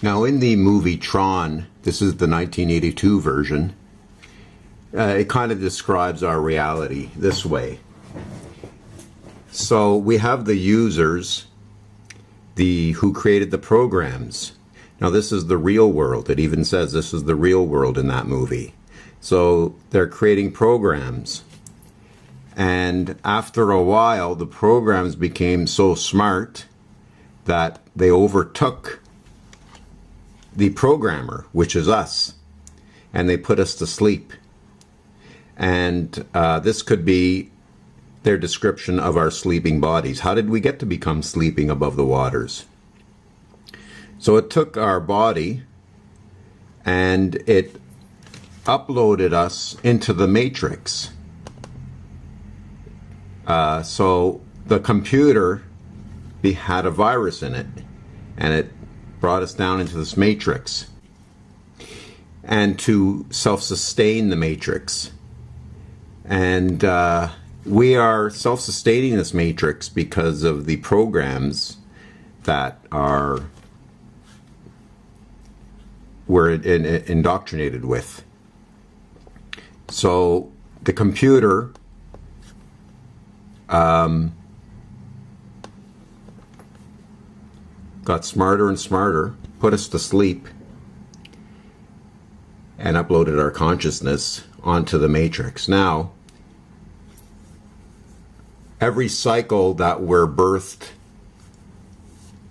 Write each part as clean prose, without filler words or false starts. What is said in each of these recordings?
Now, in the movie TroN, this is the 1982 version, it kind of describes our reality this way. So we have the users, who created the programs. Now, this is the real world. It even says this is the real world in that movie. So they're creating programs. And after a while, the programs became so smart that they overtook the programmer, which is us, and they put us to sleep. And this could be their description of our sleeping bodies. How did we get to become sleeping above the waters? So it took our body and it uploaded us into the matrix. So the computer had a virus in it, and it brought us down into this matrix, and to self-sustain the matrix. And we are self-sustaining this matrix because of the programs that we're indoctrinated with. So the computer got smarter and smarter, put us to sleep, and uploaded our consciousness onto the matrix. Now, every cycle that we're birthed,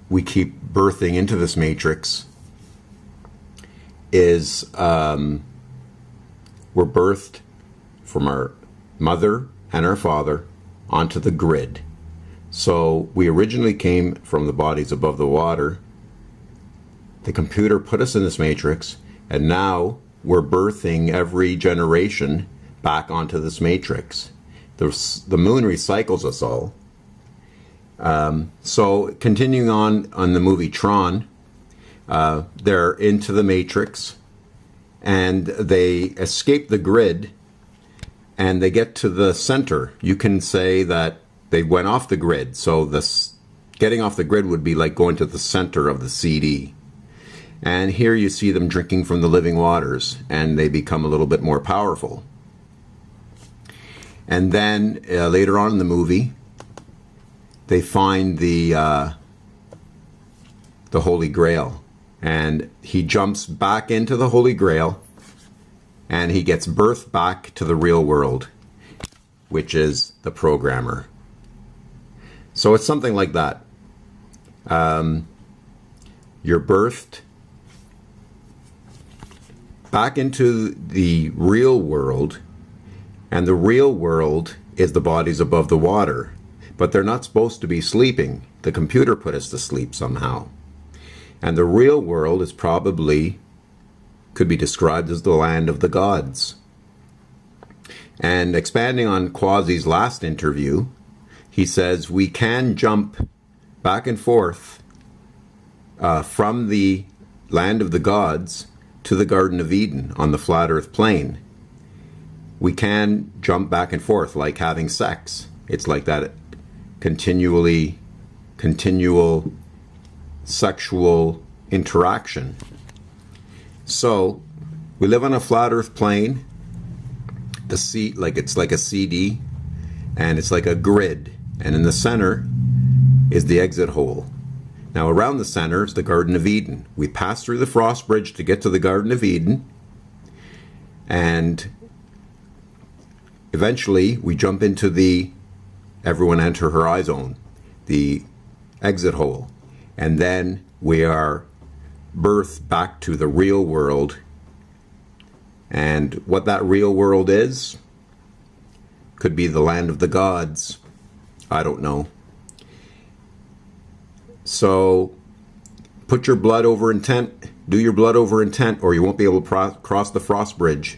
we keep birthing into this matrix, is we're birthed from our mother and our father onto the grid. So we originally came from the bodies above the water. The computer put us in this matrix, and now we're birthing every generation back onto this matrix. The moon recycles us all. So continuing on the movie TroN, they're into the matrix, and they escape the grid, and they get to the center. You can say that they went off the grid. So this getting off the grid would be like going to the center of the CD. And here you see them drinking from the living waters, and they become a little bit more powerful. And then later on in the movie, they find the Holy Grail, and he jumps back into the Holy Grail, and he gets birthed back to the real world, which is the programmer. So it's something like that. You're birthed back into the real world, and the real world is the bodies above the water. But they're not supposed to be sleeping. The computer put us to sleep somehow. And the real world is probably, could be described as the land of the gods. And expanding on Quasi's last interview, he says we can jump back and forth from the land of the gods to the Garden of Eden on the flat earth plane. We can jump back and forth like having sex. It's like that continual sexual interaction. So we live on a flat earth plane. It's like a CD, and it's like a grid, and in the center is the exit hole. Now around the center is the Garden of Eden. We pass through the frost bridge to get to the Garden of Eden, and eventually we jump into the everyone enter her eye zone, the exit hole, and then we are birthed back to the real world. And what that real world is could be the land of the gods. I don't know. So put your blood over intent, do your blood over intent, or you won't be able to cross the frost bridge.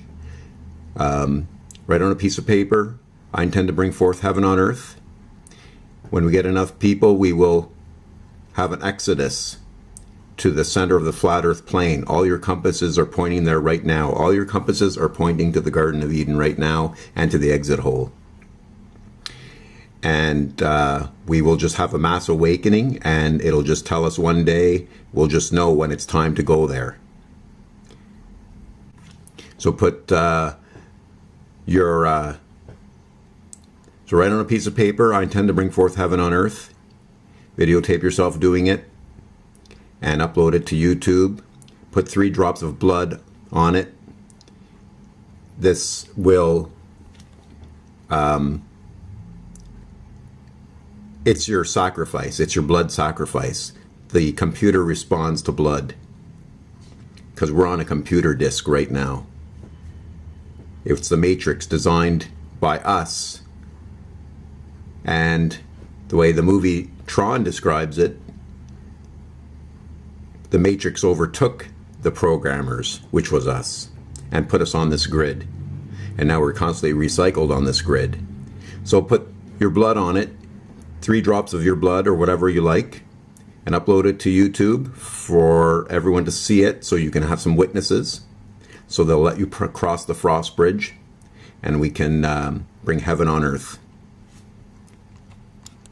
Write on a piece of paper, I intend to bring forth heaven on earth. When we get enough people, we will have an exodus to the center of the flat earth plane. All your compasses are pointing there right now. All your compasses are pointing to the Garden of Eden right now and to the exit hole. and we will just have a mass awakening, and it'll just tell us one day. We'll just know when it's time to go there. So put your so write on a piece of paper, I intend to bring forth heaven on earth. Videotape yourself doing it and upload it to YouTube. Put 3 drops of blood on it. This will it's your sacrifice. It's your blood sacrifice. The computer responds to blood because we're on a computer disk right now. It's the matrix designed by us, and the way the movie TroN describes it, the matrix overtook the programmers, which was us, and put us on this grid, and now we're constantly recycled on this grid. So put your blood on it, 3 drops of your blood or whatever you like, and upload it to YouTube for everyone to see it, so you can have some witnesses, so they'll let you cross the frost bridge, and we can bring heaven on earth.